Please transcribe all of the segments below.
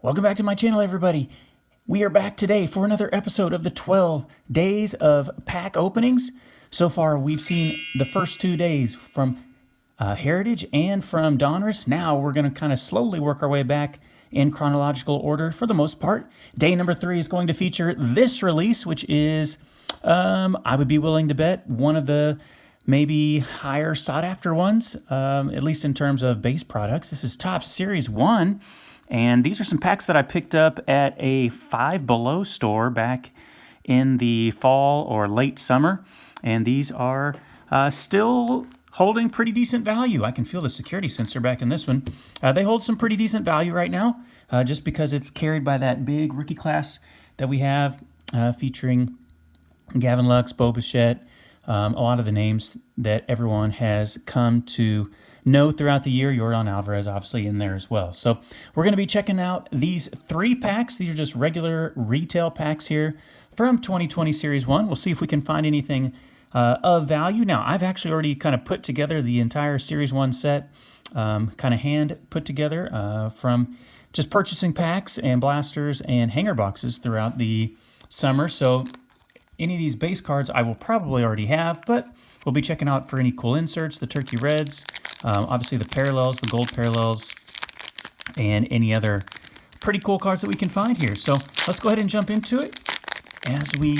Welcome back to my channel, everybody. We are back today for another episode of the 12 days of pack openings. So far, we've seen the first 2 days from Heritage and from Donruss. Now we're going to kind of slowly work our way back in chronological order for the most part. Day number 3 is going to feature this release, which is, I would be willing to bet, one of the maybe higher sought after ones, at least in terms of base products. This is Topps Series 1. And these are some packs that I picked up at a Five Below store back in the fall or late summer. And these are still holding pretty decent value. I can feel the security sensor back in this one. They hold some pretty decent value right now, just because it's carried by that big rookie class that we have, featuring Gavin Lux, Bo Bichette, a lot of the names that everyone has come to know throughout the year. Yordan Alvarez obviously in there as well. So we're going to be checking out these 3 packs. These are just regular retail packs here from 2020 Series 1. We'll see if we can find anything of value. Now, I've actually already kind of put together the entire Series 1 set, kind of hand put together from just purchasing packs and blasters and hanger boxes throughout the summer. So any of these base cards I will probably already have, but we'll be checking out for any cool inserts, the Turkey Reds, obviously the parallels, the gold parallels, and any other pretty cool cards that we can find here. So let's go ahead and jump into it as we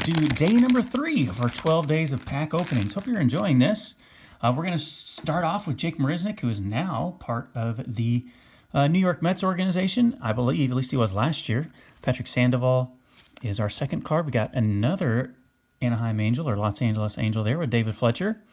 do day number 3 of our 12 days of pack openings. Hope you're enjoying this. We're going to start off with Jake Marisnick, who is now part of the New York Mets organization, I believe. At least he was last year. Patrick Sandoval is our second card. We got another Anaheim Angel or Los Angeles Angel there with David Fletcher.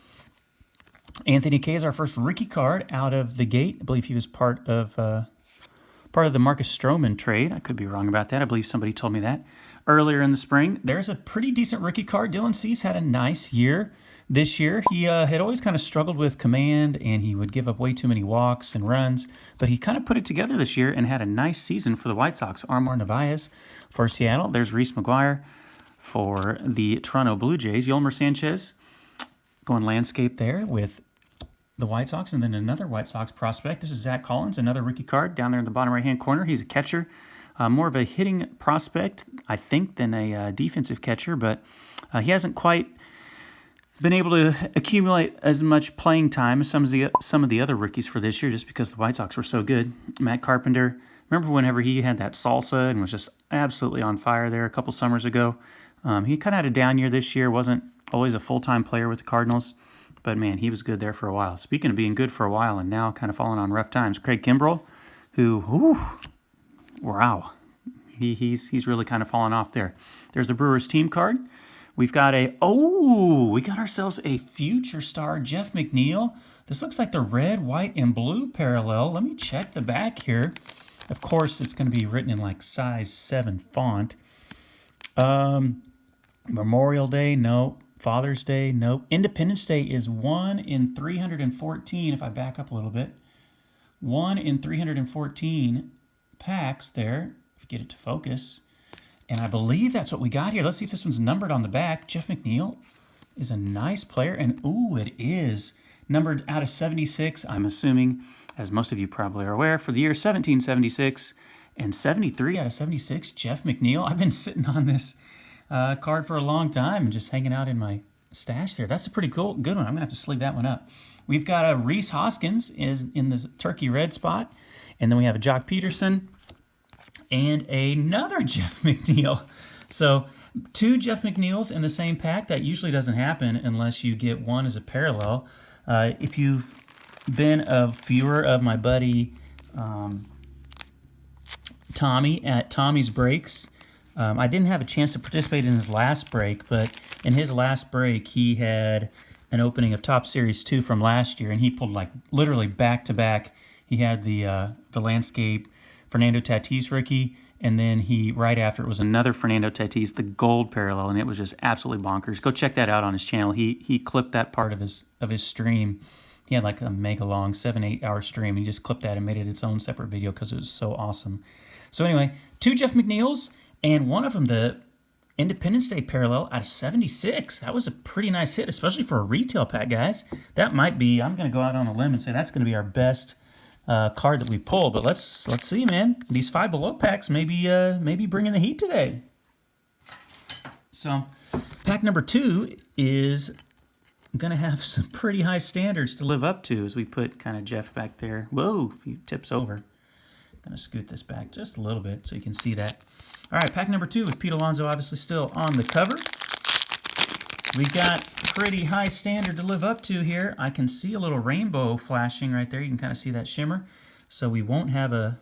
Anthony Kay is our first rookie card out of the gate. I believe he was part of the Marcus Stroman trade. I could be wrong about that. I believe somebody told me that earlier in the spring. There's a pretty decent rookie card. Dylan Cease had a nice year this year. He had always kind of struggled with command, and he would give up way too many walks and runs. But he kind of put it together this year and had a nice season for the White Sox. Armar Narvaez for Seattle. There's Reese McGuire for the Toronto Blue Jays. Yolmer Sanchez going landscape there with the White Sox, and then another White Sox prospect. This is Zach Collins, another rookie card down there in the bottom right-hand corner. He's a catcher, more of a hitting prospect, I think, than a defensive catcher, but he hasn't quite been able to accumulate as much playing time as some of the other rookies for this year, just because the White Sox were so good. Matt Carpenter, remember whenever he had that salsa and was just absolutely on fire there a couple summers ago? He kind of had a down year this year, wasn't always a full-time player with the Cardinals, but man, he was good there for a while. Speaking of being good for a while and now kind of falling on rough times, Craig Kimbrell, who, wow, he's really kind of fallen off there. There's the Brewers team card. We've got we got ourselves a future star, Jeff McNeil. This looks like the red, white, and blue parallel. Let me check the back here. Of course, it's going to be written in like size 7 font. Memorial Day, no. Father's Day, nope. Independence Day is 1 in 314, if I back up a little bit. 1 in 314 packs there, if you get it to focus. And I believe that's what we got here. Let's see if this one's numbered on the back. Jeff McNeil is a nice player, and ooh, it is numbered out of 76, I'm assuming, as most of you probably are aware, for the year 1776, and 73 out of 76, Jeff McNeil. I've been sitting on this card for a long time and just hanging out in my stash there. That's a pretty cool, good one. I'm going to have to sleeve that one up. We've got a Rhys Hoskins is in the Turkey Red spot, and then we have a Jock Peterson and another Jeff McNeil. So 2 Jeff McNeils in the same pack. That usually doesn't happen unless you get one as a parallel. If you've been a viewer of my buddy Tommy at Tommy's Breaks, I didn't have a chance to participate in his last break, but in his last break, he had an opening of Topps Series 2 from last year, and he pulled like literally back-to-back. He had the landscape Fernando Tatis rookie, and then right after it was another Fernando Tatis, the gold parallel, and it was just absolutely bonkers. Go check that out on his channel. He clipped that part of his stream. He had like a mega long 7-8 hour stream. He just clipped that and made it its own separate video because it was so awesome. So anyway, 2 Jeff McNeils, and one of them, the Independence Day parallel out of 76. That was a pretty nice hit, especially for a retail pack, guys. That might be, I'm going to go out on a limb and say that's going to be our best card that we pulled. But let's see, man. These Five Below packs maybe bringing the heat today. So pack number 2 is going to have some pretty high standards to live up to as we put kind of Jeff back there. Whoa, he tips over. Going to scoot this back just a little bit so you can see that. All right, pack number 2 with Pete Alonso obviously still on the cover. We got pretty high standard to live up to here. I can see a little rainbow flashing right there. You can kind of see that shimmer. So we won't have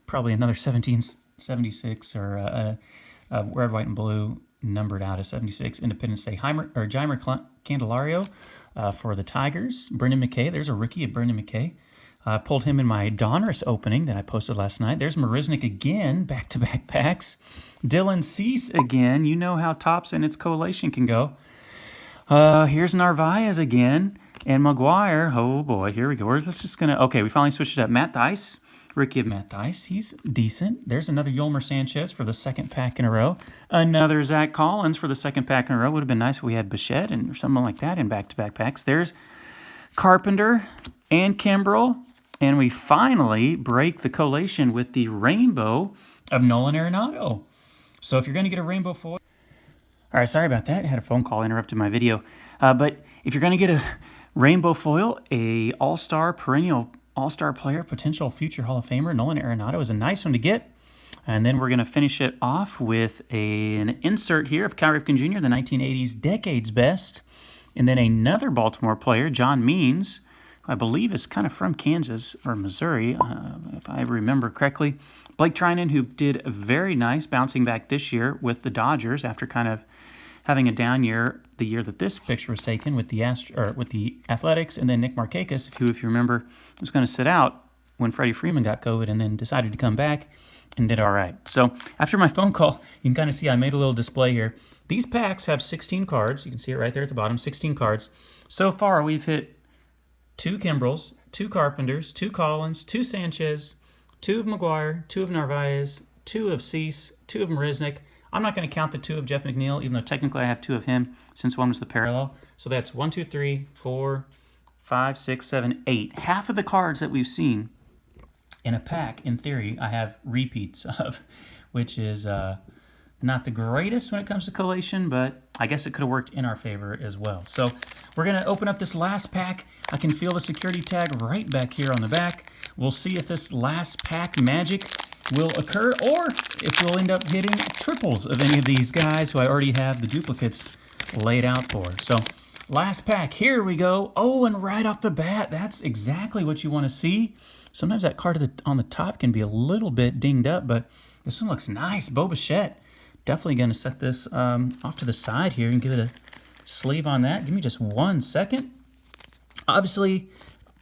probably another 1776 or a red, white, and blue numbered out as 76 Independence Day Jeimer Candelario for the Tigers. Brendan McKay, there's a rookie of Brendan McKay. I pulled him in my Donruss opening that I posted last night. There's Marisnick again, back-to-back packs. Dylan Cease again. You know how Topps and its collation can go. Here's Narvaez again. And McGuire. Oh, boy. Here we go. Let's just going to... Okay, we finally switched it up. Matt Thaiss. Rookie of Matt Thaiss. He's decent. There's another Yolmer Sanchez for the second pack in a row. Another Zach Collins for the second pack in a row. Would have been nice if we had Bichette or something like that in back-to-back packs. There's Carpenter and Kimbrel. And we finally break the collation with the rainbow of Nolan Arenado. So if you're going to get a rainbow foil... All right, sorry about that. I had a phone call interrupted my video. But if you're going to get a rainbow foil, a all-star, perennial all-star player, potential future Hall of Famer, Nolan Arenado is a nice one to get. And then we're going to finish it off with an insert here of Cal Ripken Jr., the 1980s Decades Best. And then another Baltimore player, John Means, I believe is kind of from Kansas or Missouri, if I remember correctly. Blake Treinen, who did very nice bouncing back this year with the Dodgers after kind of having a down year the year that this picture was taken with the Athletics, and then Nick Markakis, who, if you remember, was going to sit out when Freddie Freeman got COVID and then decided to come back and did all right. So after my phone call, you can kind of see I made a little display here. These packs have 16 cards. You can see it right there at the bottom, 16 cards. So far, we've hit 2 Kimbrels, 2 Carpenters, 2 Collins, 2 Sanchez, 2 of McGuire, 2 of Narvaez, 2 of Cease, 2 of Marisnick. I'm not going to count the 2 of Jeff McNeil, even though technically I have 2 of him since one was the parallel. So that's 1, 2, 3, 4, 5, 6, 7, 8. Half of the cards that we've seen in a pack, in theory, I have repeats of, which is not the greatest when it comes to collation, but I guess it could have worked in our favor as well. So we're going to open up this last pack. I can feel the security tag right back here on the back. We'll see if this last pack magic will occur or if we'll end up hitting triples of any of these guys who I already have the duplicates laid out for. So last pack, here we go. Oh, and right off the bat, that's exactly what you want to see. Sometimes that card on the top can be a little bit dinged up, but this one looks nice. Bo Bichette. Definitely going to set this off to the side here and give it a sleeve on that. Give me just 1 second. Obviously,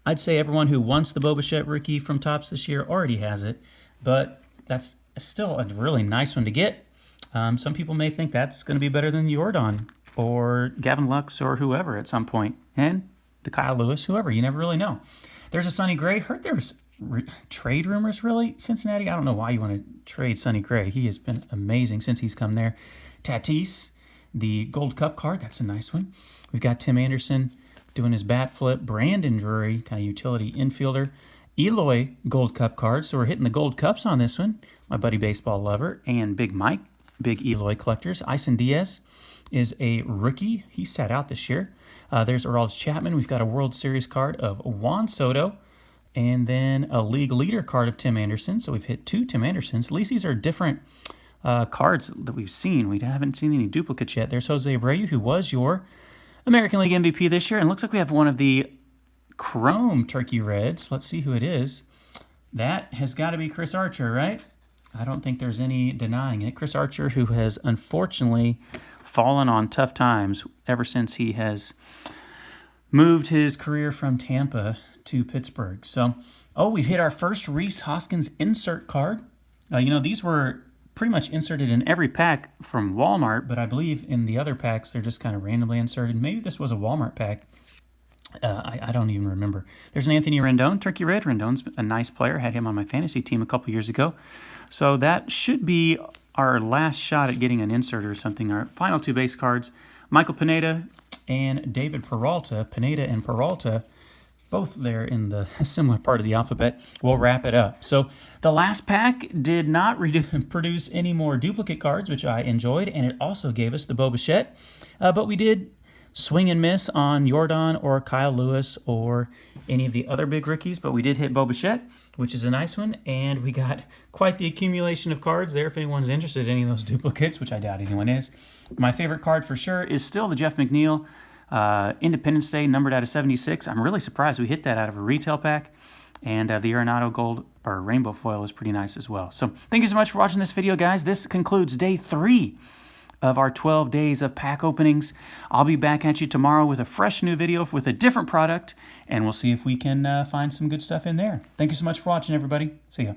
I'd say everyone who wants the Bo Bichette rookie from Topps this year already has it, but that's still a really nice one to get. Some people may think that's going to be better than Jordan or Gavin Lux or whoever at some point, and the Kyle Lewis, whoever. You never really know. There's a Sonny Gray. Heard there was trade rumors, really? Cincinnati? I don't know why you want to trade Sonny Gray. He has been amazing since he's come there. Tatis, the Gold Cup card. That's a nice one. We've got Tim Anderson doing his bat flip. Brandon Drury, kind of utility infielder. Eloy Gold Cup card. So we're hitting the Gold Cups on this one. My buddy Baseball Lover and Big Mike, big Eloy collectors. Ison Diaz is a rookie. He sat out this year. There's Aroldis Chapman. We've got a World Series card of Juan Soto. And then a league leader card of Tim Anderson. So we've hit 2 Tim Andersons. At least these are different cards that we've seen. We haven't seen any duplicates yet. There's Jose Abreu, who was your American League MVP this year. And looks like we have one of the Chrome Turkey Reds. Let's see who it is. That has got to be Chris Archer, right? I don't think there's any denying it. Chris Archer, who has unfortunately fallen on tough times ever since he has moved his career from Tampa to Pittsburgh. So, we've hit our first Rhys Hoskins insert card. These were pretty much inserted in every pack from Walmart, but I believe in the other packs, they're just kind of randomly inserted. Maybe this was a Walmart pack. I don't even remember. There's an Anthony Rendon, Turkey Red. Rendon's a nice player. Had him on my fantasy team a couple years ago. So that should be our last shot at getting an insert or something. Our final 2 base cards, Michael Pineda and David Peralta. Pineda and Peralta both there in the similar part of the alphabet, we'll wrap it up. So the last pack did not produce any more duplicate cards, which I enjoyed, and it also gave us the Bo Bichette. But we did swing and miss on Jordan or Kyle Lewis or any of the other big rookies, but we did hit Bo Bichette, which is a nice one, and we got quite the accumulation of cards there if anyone's interested in any of those duplicates, which I doubt anyone is. My favorite card for sure is still the Jeff McNeil Independence Day, numbered out of 76. I'm really surprised we hit that out of a retail pack, and the Arenado Gold or Rainbow Foil is pretty nice as well. So thank you so much for watching this video, guys. This concludes day 3 of our 12 days of pack openings. I'll be back at you tomorrow with a fresh new video with a different product, and we'll see if we can find some good stuff in there. Thank you so much for watching, everybody. See ya.